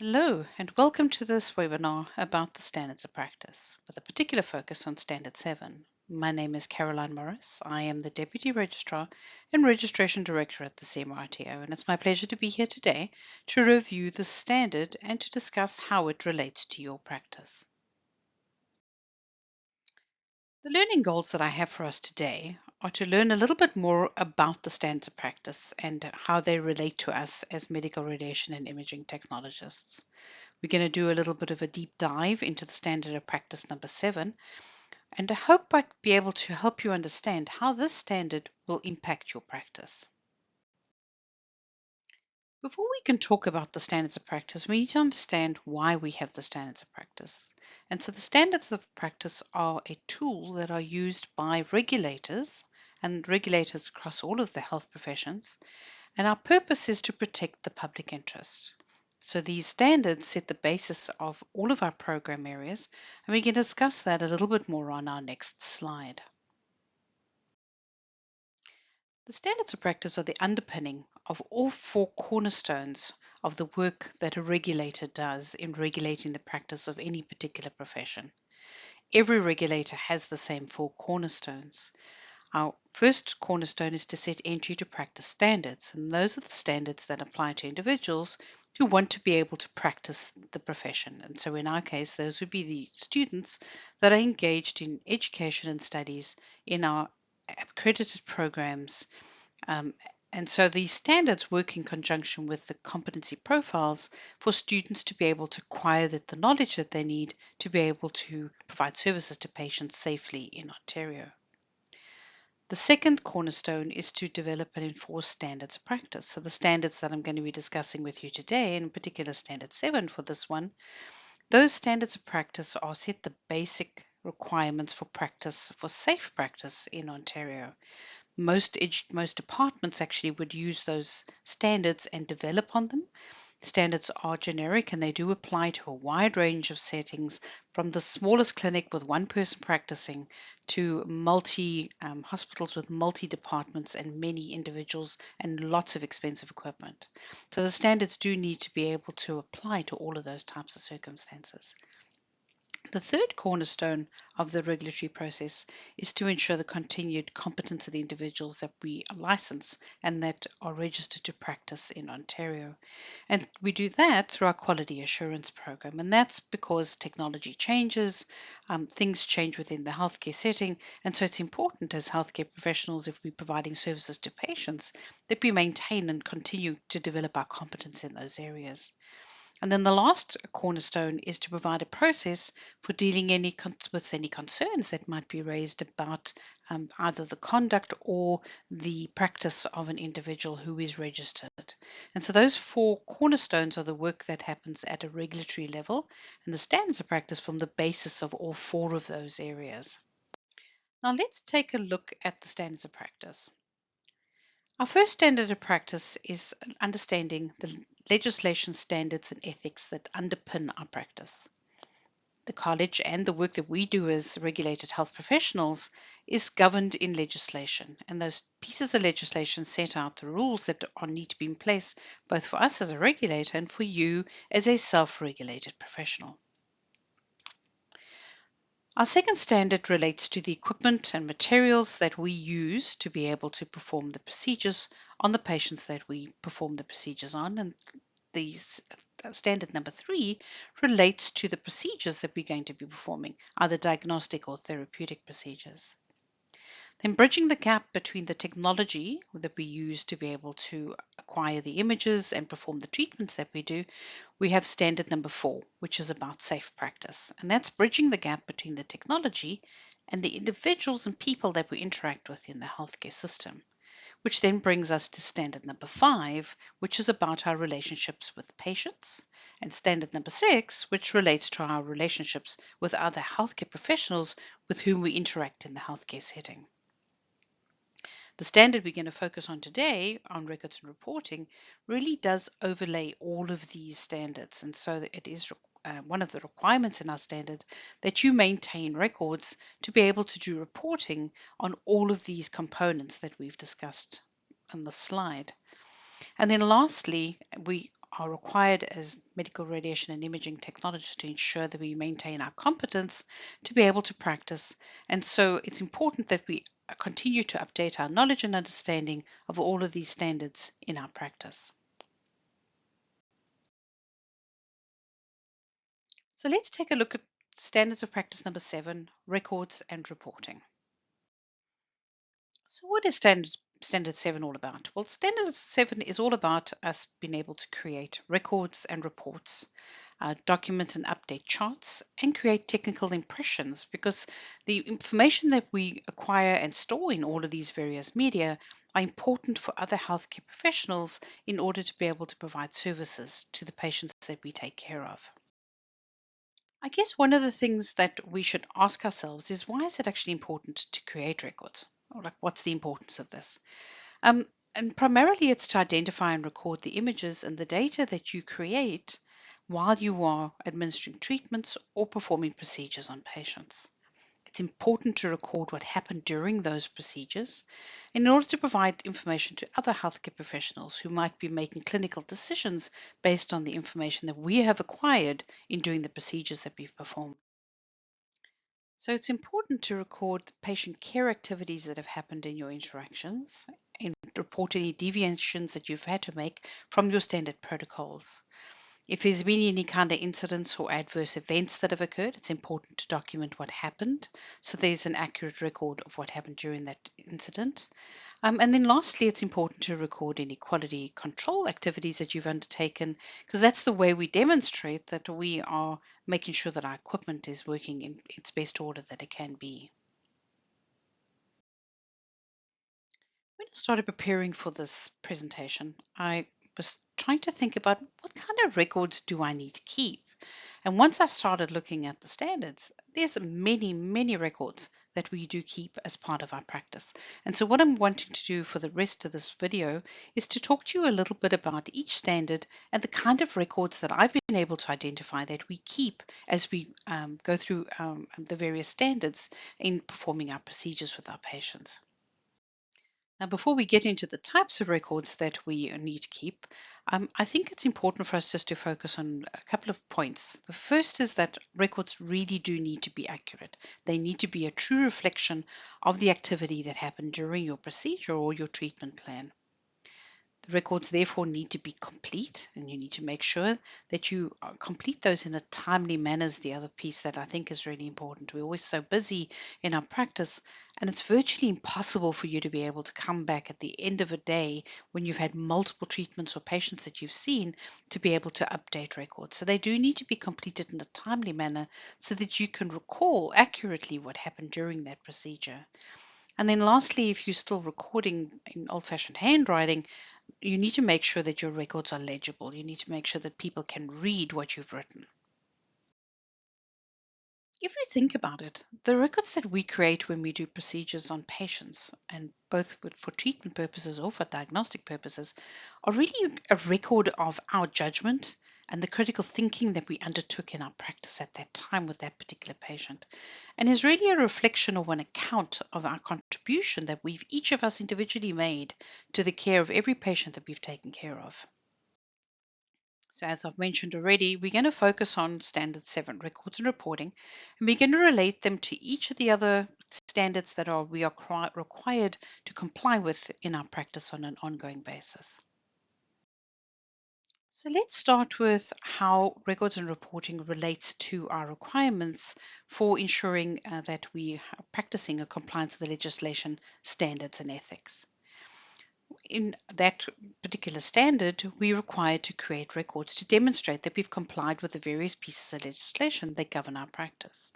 Hello, and welcome to this webinar about the standards of practice, with a particular focus on Standard 7. My name is Caroline Morris. I am the Deputy Registrar and Registration Director at the CMRITO, and it's my pleasure to be here today to review the standard and to discuss how it relates to your practice. The learning goals that I have for us today are to learn a little bit more about the standards of practice and how they relate to us as medical radiation and imaging technologists. We're going to do a little bit of a deep dive into the standard of practice number 7, and I hope I be able to help you understand how this standard will impact your practice. Before we can talk about the standards of practice, we need to understand why we have the standards of practice. And so the standards of practice are a tool that are used by regulators and regulators across all of the health professions, and our purpose is to protect the public interest. So these standards set the basis of all of our program areas, and we can discuss that a little bit more on our next slide. The standards of practice are the underpinning of all 4 cornerstones of the work that a regulator does in regulating the practice of any particular profession. Every regulator has the same 4 cornerstones. Our first cornerstone is to set entry to practice standards, and those are the standards that apply to individuals who want to be able to practice the profession. And so in our case, those would be the students that are engaged in education and studies in our accredited programs. And so these standards work in conjunction with the competency profiles for students to be able to acquire the knowledge that they need to be able to provide services to patients safely in Ontario. The second cornerstone is to develop and enforce standards of practice. So the standards that I'm going to be discussing with you today, in particular Standard 7 for this one, those standards of practice are set the basic requirements for practice, for safe practice in Ontario. Most departments actually would use those standards and develop on them. Standards are generic and they do apply to a wide range of settings, from the smallest clinic with one person practicing to multi hospitals with multi departments and many individuals and lots of expensive equipment. So the standards do need to be able to apply to all of those types of circumstances. The third cornerstone of the regulatory process is to ensure the continued competence of the individuals that we license and that are registered to practice in Ontario. And we do that through our quality assurance program. And that's because technology changes, things change within the healthcare setting. And so it's important as healthcare professionals, if we're providing services to patients, that we maintain and continue to develop our competence in those areas. And then the last cornerstone is to provide a process for dealing with any concerns that might be raised about either the conduct or the practice of an individual who is registered. And so those 4 cornerstones are the work that happens at a regulatory level, and the standards of practice form the basis of all 4 of those areas. Now let's take a look at the standards of practice. Our first standard of practice is understanding the legislation, standards, and ethics that underpin our practice. The college and the work that we do as regulated health professionals is governed in legislation, and those pieces of legislation set out the rules that need to be in place both for us as a regulator and for you as a self-regulated professional. Our second standard relates to the equipment and materials that we use to be able to perform the procedures on the patients that we perform the procedures on. And the standard number 3 relates to the procedures that we're going to be performing, either diagnostic or therapeutic procedures. Then bridging the gap between the technology that we use to be able to acquire the images and perform the treatments that we do, we have standard number 4, which is about safe practice. And that's bridging the gap between the technology and the individuals and people that we interact with in the healthcare system, which then brings us to standard number 5, which is about our relationships with patients, and standard number 6, which relates to our relationships with other healthcare professionals with whom we interact in the healthcare setting. The standard we're going to focus on today on records and reporting really does overlay all of these standards. And so it is one of the requirements in our standard that you maintain records to be able to do reporting on all of these components that we've discussed on the slide. And then lastly, we are required as medical radiation and imaging technologists to ensure that we maintain our competence to be able to practice. And so it's important that we continue to update our knowledge and understanding of all of these standards in our practice. So let's take a look at standards of practice number 7, records and reporting. So what is standard 7 all about? Well, standard 7 is all about us being able to create records and reports, document and update charts, and create technical impressions, because the information that we acquire and store in all of these various media are important for other healthcare professionals in order to be able to provide services to the patients that we take care of. I guess one of the things that we should ask ourselves is, why is it actually important to create records? Or like, what's the importance of this? And primarily it's to identify and record the images and the data that you create while you are administering treatments or performing procedures on patients. It's important to record what happened during those procedures in order to provide information to other healthcare professionals who might be making clinical decisions based on the information that we have acquired in doing the procedures that we've performed. So it's important to record the patient care activities that have happened in your interactions and report any deviations that you've had to make from your standard protocols. If there's been any kind of incidents or adverse events that have occurred, it's important to document what happened so there's an accurate record of what happened during that incident. And then lastly, it's important to record any quality control activities that you've undertaken, because that's the way we demonstrate that we are making sure that our equipment is working in its best order that it can be. When I started preparing for this presentation, I was trying to think about, what kind of records do I need to keep? And once I started looking at the standards, there's many, many records that we do keep as part of our practice. And so what I'm wanting to do for the rest of this video is to talk to you a little bit about each standard and the kind of records that I've been able to identify that we keep as we go through the various standards in performing our procedures with our patients. Now, before we get into the types of records that we need to keep, I think it's important for us just to focus on a couple of points. The first is that records really do need to be accurate. They need to be a true reflection of the activity that happened during your procedure or your treatment plan. The records therefore need to be complete, and you need to make sure that you complete those in a timely manner is the other piece that I think is really important. We're always so busy in our practice, and it's virtually impossible for you to be able to come back at the end of a day when you've had multiple treatments or patients that you've seen to be able to update records. So they do need to be completed in a timely manner so that you can recall accurately what happened during that procedure. And then lastly, if you're still recording in old-fashioned handwriting, you need to make sure that your records are legible. You need to make sure that people can read what you've written. If you think about it, the records that we create when we do procedures on patients, and both for treatment purposes or for diagnostic purposes, are really a record of our judgment and the critical thinking that we undertook in our practice at that time with that particular patient, and is really a reflection or an account of our contribution that we've each of us individually made to the care of every patient that we've taken care of. So as I've mentioned already, we're going to focus on Standard 7, records and reporting, and we're going to relate them to each of the other standards that we are required to comply with in our practice on an ongoing basis. So let's start with how records and reporting relates to our requirements for ensuring that we are practicing a compliance with the legislation, standards and ethics. In that particular standard, we're required to create records to demonstrate that we've complied with the various pieces of legislation that govern our practice.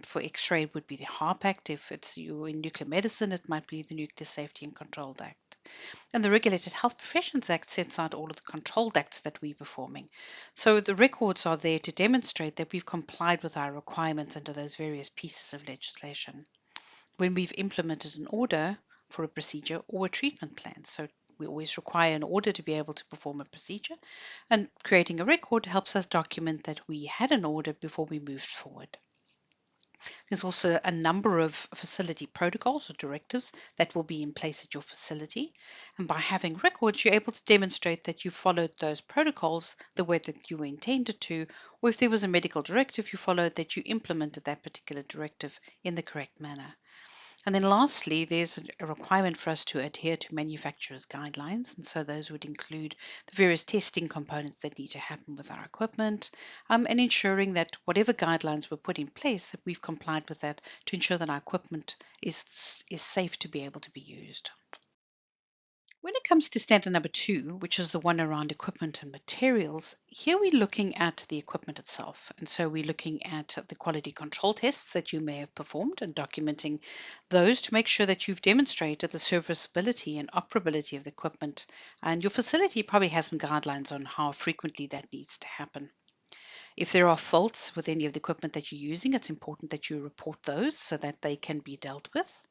For X-ray, it would be the HARP Act. If it's you in nuclear medicine, it might be the Nuclear Safety and Control Act. And the Regulated Health Professions Act sets out all of the controlled acts that we're performing. So the records are there to demonstrate that we've complied with our requirements under those various pieces of legislation when we've implemented an order for a procedure or a treatment plan. So we always require an order to be able to perform a procedure, and creating a record helps us document that we had an order before we moved forward. There's also a number of facility protocols or directives that will be in place at your facility. And by having records, you're able to demonstrate that you followed those protocols the way that you were intended to, or if there was a medical directive you followed, that you implemented that particular directive in the correct manner. And then lastly, there's a requirement for us to adhere to manufacturers' guidelines. And so those would include the various testing components that need to happen with our equipment, and ensuring that whatever guidelines were put in place, that we've complied with that to ensure that our equipment is safe to be able to be used. When it comes to standard number 2, which is the one around equipment and materials, here we're looking at the equipment itself. And so we're looking at the quality control tests that you may have performed and documenting those to make sure that you've demonstrated the serviceability and operability of the equipment. And your facility probably has some guidelines on how frequently that needs to happen. If there are faults with any of the equipment that you're using, it's important that you report those so that they can be dealt with.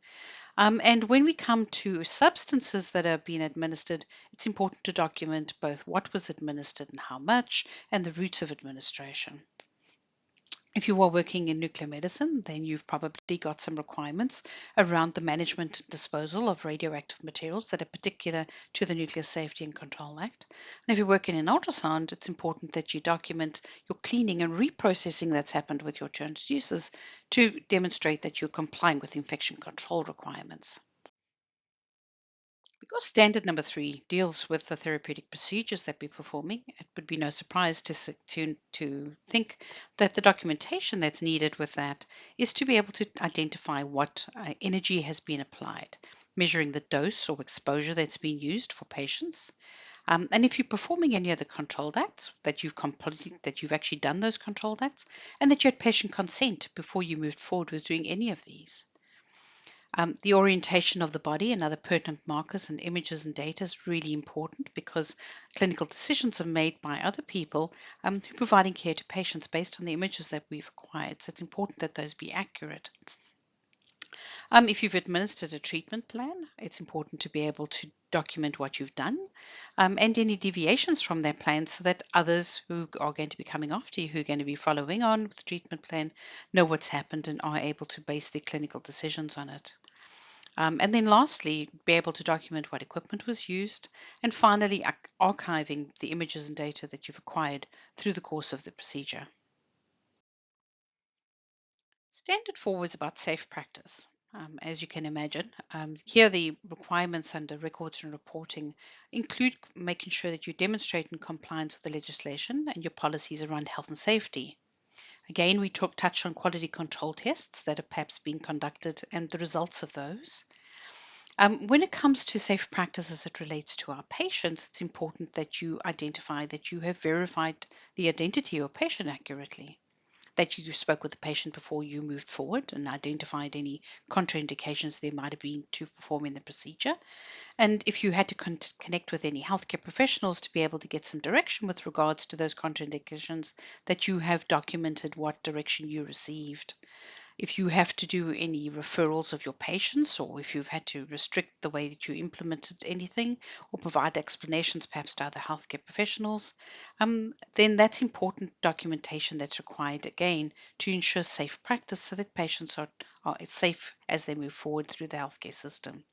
And when we come to substances that are being administered, it's important to document both what was administered and how much, and the routes of administration. If you are working in nuclear medicine, then you've probably got some requirements around the management and disposal of radioactive materials that are particular to the Nuclear Safety and Control Act. And if you're working in ultrasound, it's important that you document your cleaning and reprocessing that's happened with your transducers to demonstrate that you're complying with infection control requirements. Because standard number 3 deals with the therapeutic procedures that we're performing, it would be no surprise to think that the documentation that's needed with that is to be able to identify what energy has been applied, measuring the dose or exposure that's been used for patients. And if you're performing any other controlled acts, that you've completed, that you've actually done those controlled acts, and that you had patient consent before you moved forward with doing any of these. The orientation of the body and other pertinent markers and images and data is really important because clinical decisions are made by other people who are providing care to patients based on the images that we've acquired. So it's important that those be accurate. If you've administered a treatment plan, it's important to be able to document what you've done and any deviations from that plan so that others who are going to be coming after you, who are going to be following on with the treatment plan, know what's happened and are able to base their clinical decisions on it. And then lastly, be able to document what equipment was used, and finally archiving the images and data that you've acquired through the course of the procedure. Standard 4 is about safe practice. As you can imagine, here the requirements under records and reporting include making sure that you demonstrate in compliance with the legislation and your policies around health and safety. Again, we touch on quality control tests that are perhaps being conducted and the results of those. When it comes to safe practice as it relates to our patients, it's important that you identify that you have verified the identity of your patient accurately, that you spoke with the patient before you moved forward and identified any contraindications there might have been to performing the procedure. And if you had to connect with any healthcare professionals to be able to get some direction with regards to those contraindications, that you have documented what direction you received. If you have to do any referrals of your patients, or if you've had to restrict the way that you implemented anything, or provide explanations perhaps to other healthcare professionals, then that's important documentation that's required again to ensure safe practice so that patients are safe as they move forward through the healthcare system.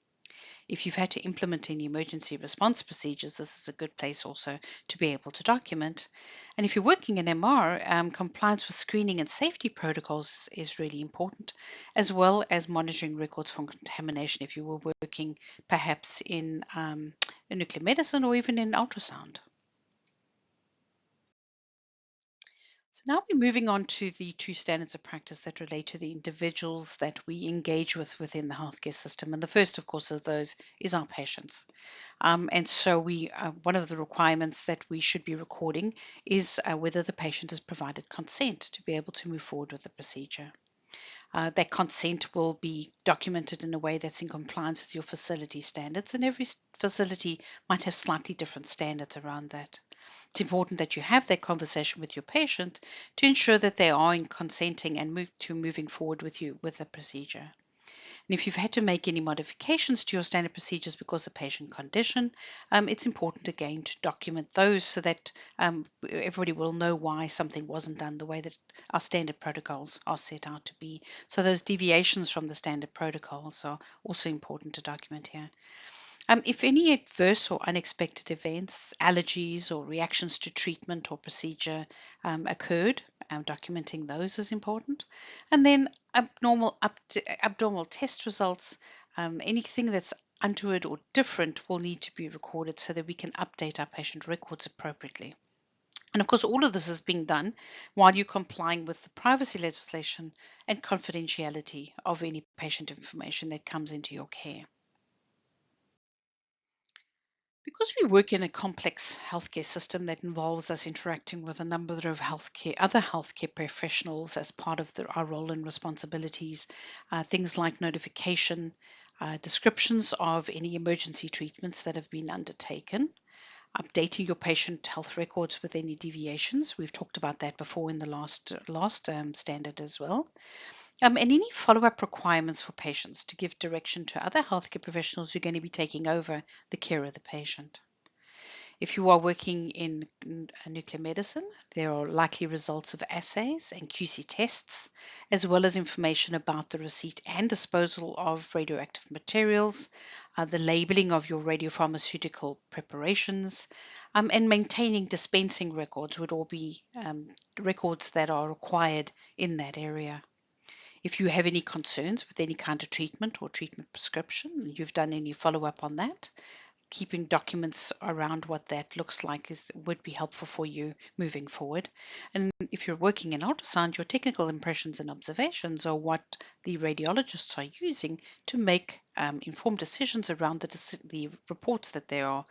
If you've had to implement any emergency response procedures, this is a good place also to be able to document. And if you're working in MR, compliance with screening and safety protocols is really important, as well as monitoring records for contamination if you were working perhaps in nuclear medicine or even in ultrasound. So now we're moving on to the two standards of practice that relate to the individuals that we engage with within the healthcare system. And the first, of course, of those is our patients. And so one of the requirements that we should be recording is whether the patient has provided consent to be able to move forward with the procedure. That consent will be documented in a way that's in compliance with your facility standards, and every facility might have slightly different standards around that. It's important that you have that conversation with your patient to ensure that they are in consenting and moving forward with you with the procedure. And if you've had to make any modifications to your standard procedures because of patient condition, it's important again to document those so that everybody will know why something wasn't done the way that our standard protocols are set out to be. So those deviations from the standard protocols are also important to document here. If any adverse or unexpected events, allergies or reactions to treatment or procedure occurred, documenting those is important. And then abnormal test results, anything that's untoward or different will need to be recorded so that we can update our patient records appropriately. And of course, all of this is being done while you're complying with the privacy legislation and confidentiality of any patient information that comes into your care. Because we work in a complex healthcare system that involves us interacting with a number of other healthcare professionals as part of our role and responsibilities, things like notification, descriptions of any emergency treatments that have been undertaken, updating your patient health records with any deviations. We've talked about that before in the last standard as well. And any follow-up requirements for patients to give direction to other healthcare professionals who are going to be taking over the care of the patient. If you are working in nuclear medicine, there are likely results of assays and QC tests, as well as information about the receipt and disposal of radioactive materials, the labeling of your radiopharmaceutical preparations, and maintaining dispensing records would all be records that are required in that area. If you have any concerns with any kind of treatment or treatment prescription, you've done any follow up on that, keeping documents around what that looks like would be helpful for you moving forward. And if you're working in ultrasound, your technical impressions and observations are what the radiologists are using to make informed decisions around the reports that they are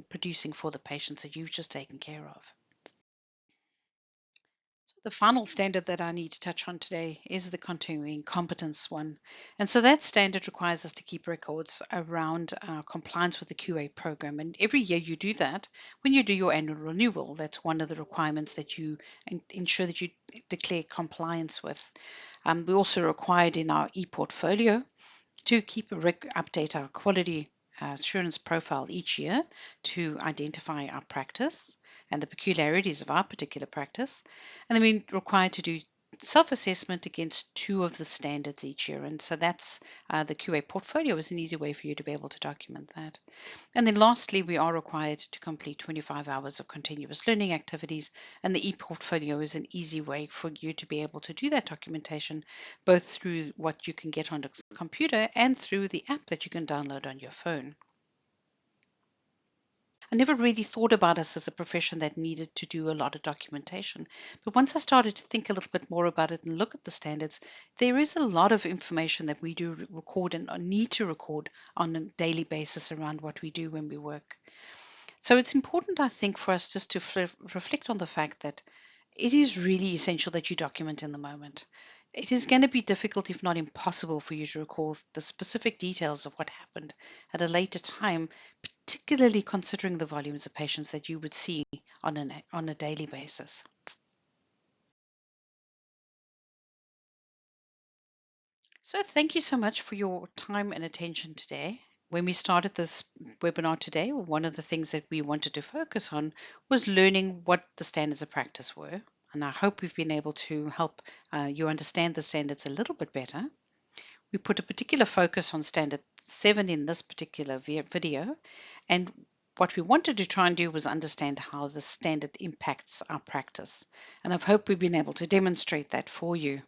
producing for the patients that you've just taken care of. The final standard that I need to touch on today is the continuing competence one. And so that standard requires us to keep records around compliance with the QA program. And every year you do that when you do your annual renewal. That's one of the requirements that you ensure that you declare compliance with. We're also required in our e-portfolio to update our quality assurance profile each year to identify our practice and the peculiarities of our particular practice. And then we're required to do self-assessment against two of the standards each year. And so that's the QA portfolio is an easy way for you to be able to document that. And then lastly, we are required to complete 25 hours of continuous learning activities. And the e-portfolio is an easy way for you to be able to do that documentation, both through what you can get on the computer and through the app that you can download on your phone. I never really thought about us as a profession that needed to do a lot of documentation. But once I started to think a little bit more about it and look at the standards, there is a lot of information that we do record and need to record on a daily basis around what we do when we work. So it's important, I think, for us just to reflect on the fact that it is really essential that you document in the moment. It is going to be difficult, if not impossible, for you to recall the specific details of what happened at a later time, particularly considering the volumes of patients that you would see on a daily basis. So thank you so much for your time and attention today. When we started this webinar today, one of the things that we wanted to focus on was learning what the standards of practice were. And I hope we've been able to help you understand the standards a little bit better. We put a particular focus on standard 7 in this particular video. And what we wanted to try and do was understand how the standard impacts our practice. And I hope we've been able to demonstrate that for you.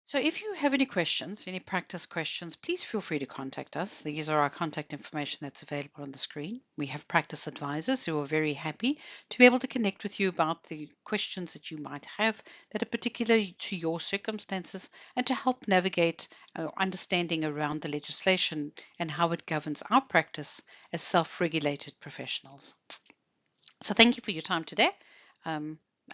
So if you have any questions, any practice questions, please feel free to contact us. These are our contact information that's available on the screen. We have practice advisors who are very happy to be able to connect with you about the questions that you might have that are particular to your circumstances and to help navigate understanding around the legislation and how it governs our practice as self-regulated professionals. So thank you for your time today.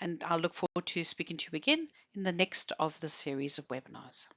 And I'll look forward to speaking to you again in the next of the series of webinars.